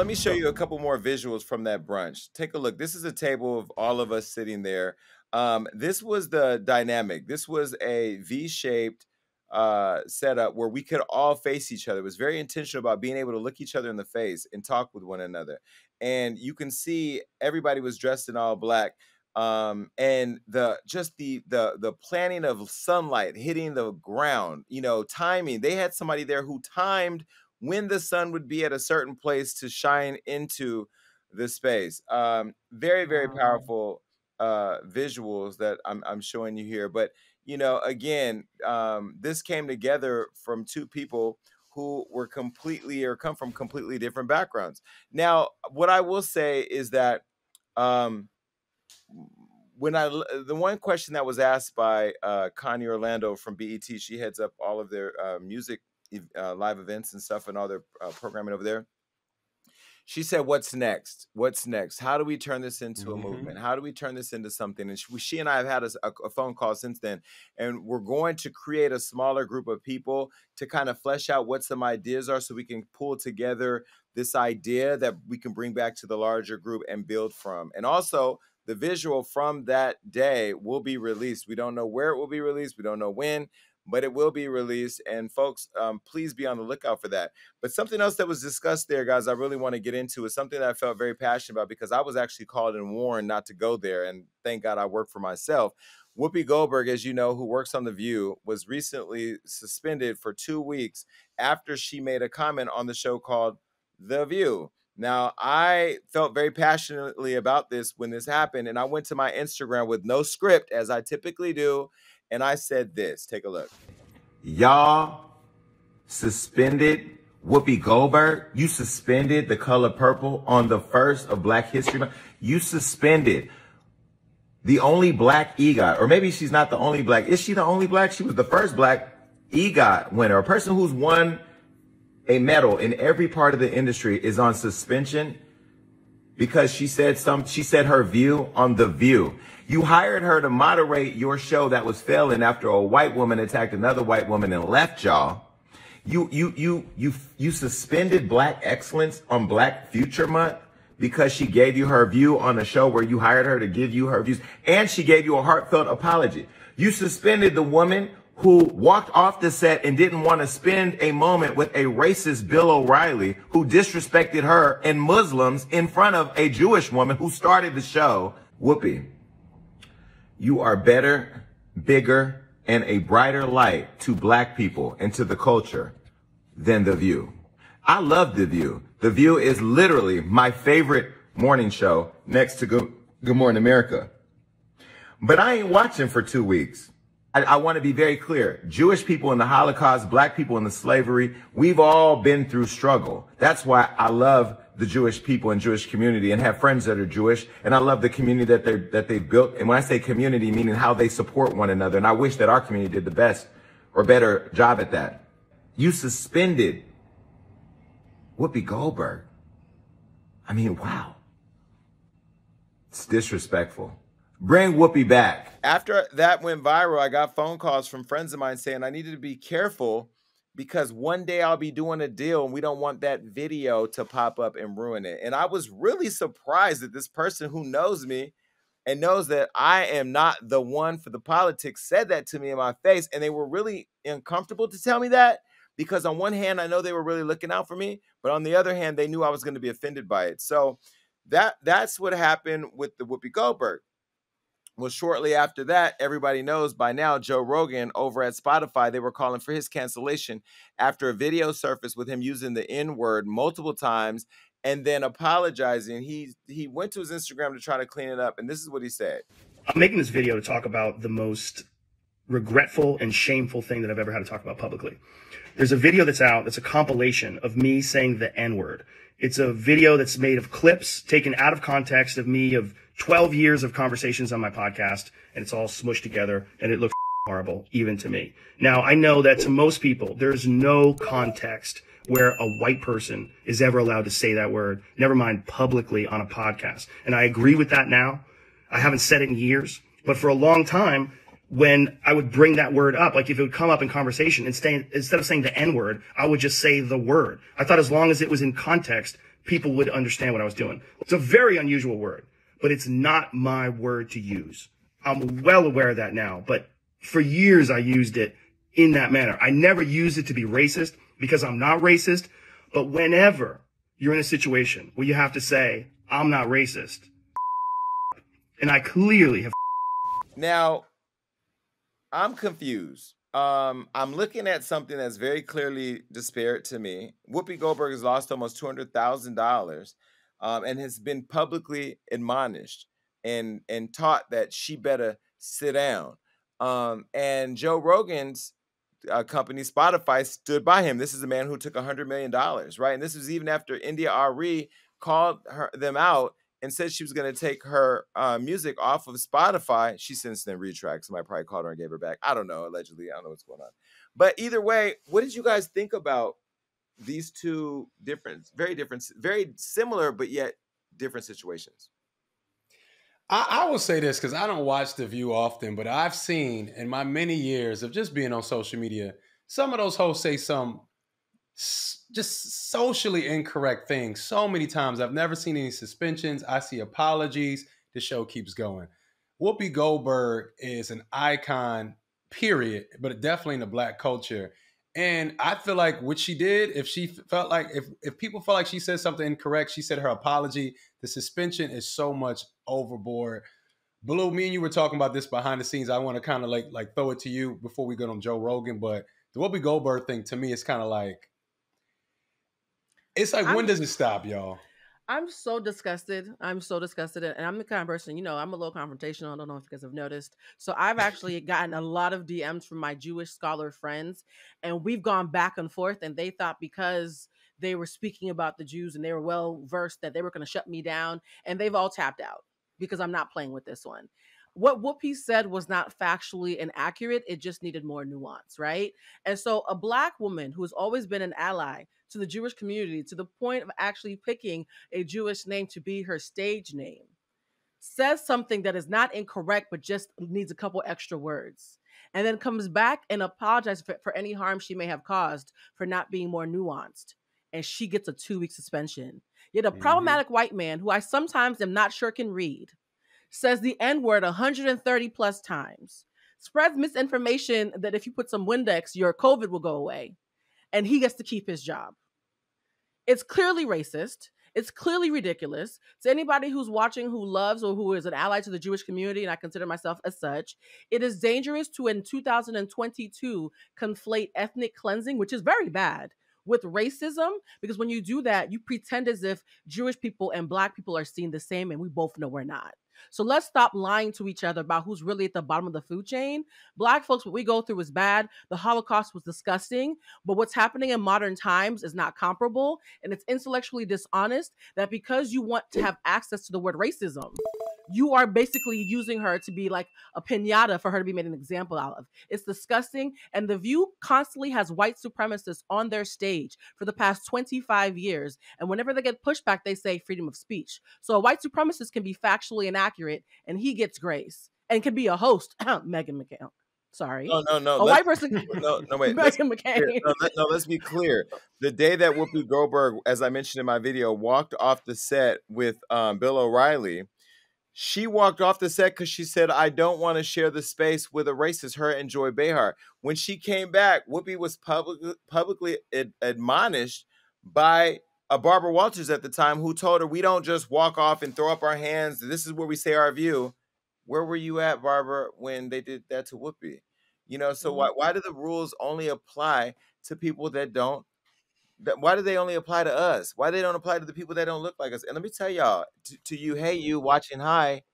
let me show you a couple more visuals from that brunch. Take a look. This is a table of all of us sitting there. This was the dynamic. This was a V-shaped setup where we could all face each other. It was very intentional about being able to look each other in the face and talk with one another. And you can see everybody was dressed in all black. And the planning of sunlight hitting the ground, you know, timing. They had somebody there who timed when the sun would be at a certain place to shine into the space. Very, very powerful visuals that I'm showing you here. But, you know, again, this came together from two people who were completely or come from completely different backgrounds. Now, what I will say is that the one question that was asked by Connie Orlando from BET, she heads up all of their music live events and stuff and all their programming over there. She said, what's next? What's next? How do we turn this into a movement? How do we turn this into something? And she and I have had a phone call since then, and we're going to create a smaller group of people to kind of flesh out what some ideas are so we can pull together this idea that we can bring back to the larger group and build from. And also, the visual from that day will be released. We don't know where it will be released. We don't know when, but it will be released. And folks, please be on the lookout for that. But something else that was discussed there, guys, I really want to get into is something that I felt very passionate about because I was actually called and warned not to go there. And thank God I work for myself. Whoopi Goldberg, as you know, who works on The View, was recently suspended for 2 weeks after she made a comment on the show called The View. Now, I felt very passionately about this when this happened, and I went to my Instagram with no script, as I typically do, and I said this. Take a look. Y'all suspended Whoopi Goldberg. You suspended The Color Purple on the 1st of Black History Month. You suspended the only Black EGOT, or maybe she's not the only Black. Is she the only Black? She was the first Black EGOT winner, a person who's won a medal in every part of the industry is on suspension because she said her view on The View. You hired her to moderate your show that was failing after a white woman attacked another white woman and left y'all. You suspended Black excellence on Black Future Month because she gave you her view on a show where you hired her to give you her views, and she gave you a heartfelt apology. You suspended the woman who walked off the set and didn't want to spend a moment with a racist Bill O'Reilly who disrespected her and Muslims in front of a Jewish woman who started the show. Whoopi, you are better, bigger, and a brighter light to Black people and to the culture than The View. I love The View. The View is literally my favorite morning show next to Good Morning America. But I ain't watching for 2 weeks. I want to be very clear. Jewish people in the Holocaust, Black people in the slavery, we've all been through struggle. That's why I love the Jewish people and Jewish community and have friends that are Jewish. And I love the community that they've built. And when I say community, meaning how they support one another. And I wish that our community did the best or better job at that. You suspended Whoopi Goldberg. I mean, wow. It's disrespectful. Bring Whoopi back. After that went viral, I got phone calls from friends of mine saying I needed to be careful because one day I'll be doing a deal and we don't want that video to pop up and ruin it. And I was really surprised that this person who knows me and knows that I am not the one for the politics said that to me in my face. And they were really uncomfortable to tell me that because on one hand, I know they were really looking out for me, but on the other hand, they knew I was going to be offended by it. So that's what happened with the Whoopi Goldberg. Well, shortly after that, everybody knows by now, Joe Rogan over at Spotify, they were calling for his cancellation after a video surfaced with him using the N-word multiple times and then apologizing. He went to his Instagram to try to clean it up, and this is what he said. I'm making this video to talk about the most regretful and shameful thing that I've ever had to talk about publicly. There's a video that's out that's a compilation of me saying the N-word. It's a video that's made of clips taken out of context of me of 12 years of conversations on my podcast, and it's all smushed together, and it looks horrible, even to me. Now, I know that to most people, there's no context where a white person is ever allowed to say that word, never mind publicly on a podcast. And I agree with that now. I haven't said it in years, but for a long time, when I would bring that word up, like if it would come up in conversation, instead of saying the N-word, I would just say the word. I thought as long as it was in context, people would understand what I was doing. It's a very unusual word, but it's not my word to use. I'm well aware of that now, but for years I used it in that manner. I never used it to be racist because I'm not racist, but whenever you're in a situation where you have to say, I'm not racist, and I clearly have. Now, I'm confused. I'm looking at something that's very clearly disparate to me. Whoopi Goldberg has lost almost $200,000, and has been publicly admonished and taught that she better sit down. And Joe Rogan's company, Spotify, stood by him. This is a man who took $100 million, right? And this was even after India Ari called them out and said she was going to take her music off of Spotify. She since then retracted. Somebody probably called her and gave her back. I don't know, allegedly. I don't know what's going on. But either way, what did you guys think about these two very similar, but yet different situations? I will say this because I don't watch The View often, but I've seen in my many years of just being on social media, some of those hosts say some just socially incorrect things so many times. I've never seen any suspensions. I see apologies. The show keeps going. Whoopi Goldberg is an icon, period, but definitely in the Black culture. And I feel like what she did, if she felt like, if people felt like she said something incorrect, she said her apology. The suspension is so much overboard. Blue, me and you were talking about this behind the scenes. I want to kind of like throw it to you before we go on Joe Rogan. But the Whoopi Goldberg thing, to me, is kind of like, it's like, when does it stop, y'all? I'm so disgusted. I'm so disgusted. And I'm the kind of person, I'm a little confrontational. I don't know if you guys have noticed. So I've actually gotten a lot of DMs from my Jewish scholar friends, and we've gone back and forth. And they thought because they were speaking about the Jews and they were well versed that they were going to shut me down. And they've all tapped out because I'm not playing with this one. What Whoopi said was not factually inaccurate. It just needed more nuance, right? And so a Black woman who has always been an ally to the Jewish community, to the point of actually picking a Jewish name to be her stage name, says something that is not incorrect, but just needs a couple extra words, and then comes back and apologizes for any harm she may have caused for not being more nuanced. And she gets a 2-week suspension. Yet a problematic white man, who I sometimes am not sure can read, says the N-word 130 plus times, spreads misinformation that if you put some Windex, your COVID will go away, and he gets to keep his job. It's clearly racist. It's clearly ridiculous. To anybody who's watching, who loves or who is an ally to the Jewish community, and I consider myself as such, it is dangerous to, in 2022, conflate ethnic cleansing, which is very bad, with racism, because when you do that, you pretend as if Jewish people and Black people are seen the same, and we both know we're not. So let's stop lying to each other about who's really at the bottom of the food chain. Black folks, what we go through is bad. The Holocaust was disgusting, but what's happening in modern times is not comparable, and it's intellectually dishonest that because you want to have access to the word racism, you are basically using her to be like a piñata for her to be made an example out of. It's disgusting. And The View constantly has white supremacists on their stage for the past 25 years. And whenever they get pushback, they say freedom of speech. So a white supremacist can be factually inaccurate and he gets grace and can be a host. Megan McCain. Sorry. No. A white person. Wait. Megan McCain. Let's be clear. The day that Whoopi Goldberg, as I mentioned in my video, walked off the set with Bill O'Reilly, she walked off the set because she said, I don't want to share the space with a racist, her and Joy Behar. When she came back, Whoopi was publicly admonished by Barbara Walters at the time, who told her, we don't just walk off and throw up our hands. This is where we say our view. Where were you at, Barbara, when they did that to Whoopi? So why do the rules only apply to people that don't? Why do they only apply to us? Why they don't apply to the people that don't look like us? And let me tell y'all, to you, hey, you watching High,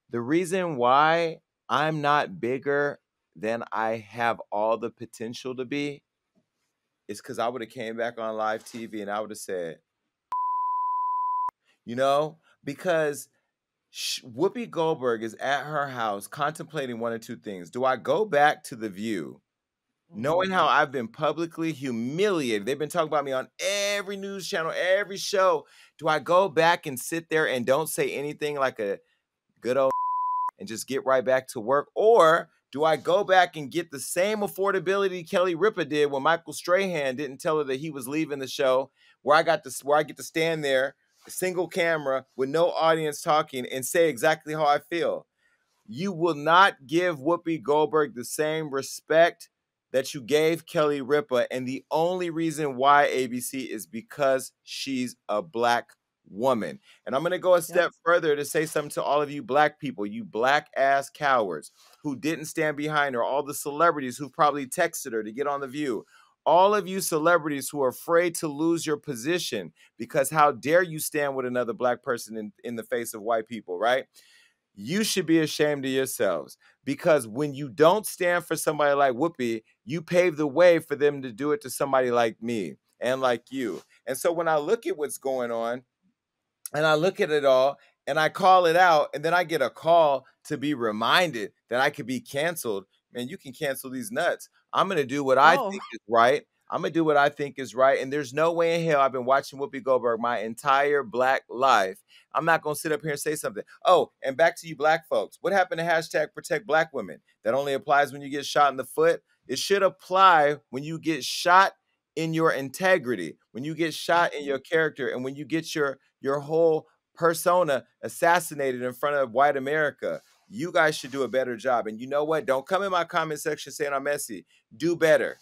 the reason why I'm not bigger than I have all the potential to be is because I would have came back on live TV and I would have said, because Whoopi Goldberg is at her house contemplating one of two things. Do I go back to The View, knowing how I've been publicly humiliated? They've been talking about me on every news channel, every show. Do I go back and sit there and don't say anything like a good old and just get right back to work? Or do I go back and get the same affordability Kelly Ripa did when Michael Strahan didn't tell her that he was leaving the show, where I get to stand there single camera with no audience talking and say exactly how I feel. You will not give Whoopi Goldberg the same respect that you gave Kelly Ripa. And the only reason why, ABC, is because she's a black woman. And I'm going to go a step further to say something to all of you black people, you black ass cowards who didn't stand behind her, all the celebrities who probably texted her to get on The View. All of you celebrities who are afraid to lose your position because how dare you stand with another black person in the face of white people, right? You should be ashamed of yourselves, because when you don't stand for somebody like Whoopi, you pave the way for them to do it to somebody like me and like you. And so when I look at what's going on and I look at it all and I call it out, and then I get a call to be reminded that I could be canceled, man, you can cancel these nuts. I'm going to do what I think is right. I'm going to do what I think is right. And there's no way in hell, I've been watching Whoopi Goldberg my entire black life, I'm not going to sit up here and say something. Oh, and back to you black folks. What happened to hashtag protect black women? That only applies when you get shot in the foot. It should apply when you get shot in your integrity, when you get shot in your character, and when you get your whole persona assassinated in front of white America. You guys should do a better job. And you know what? Don't come in my comment section saying I'm messy. Do better.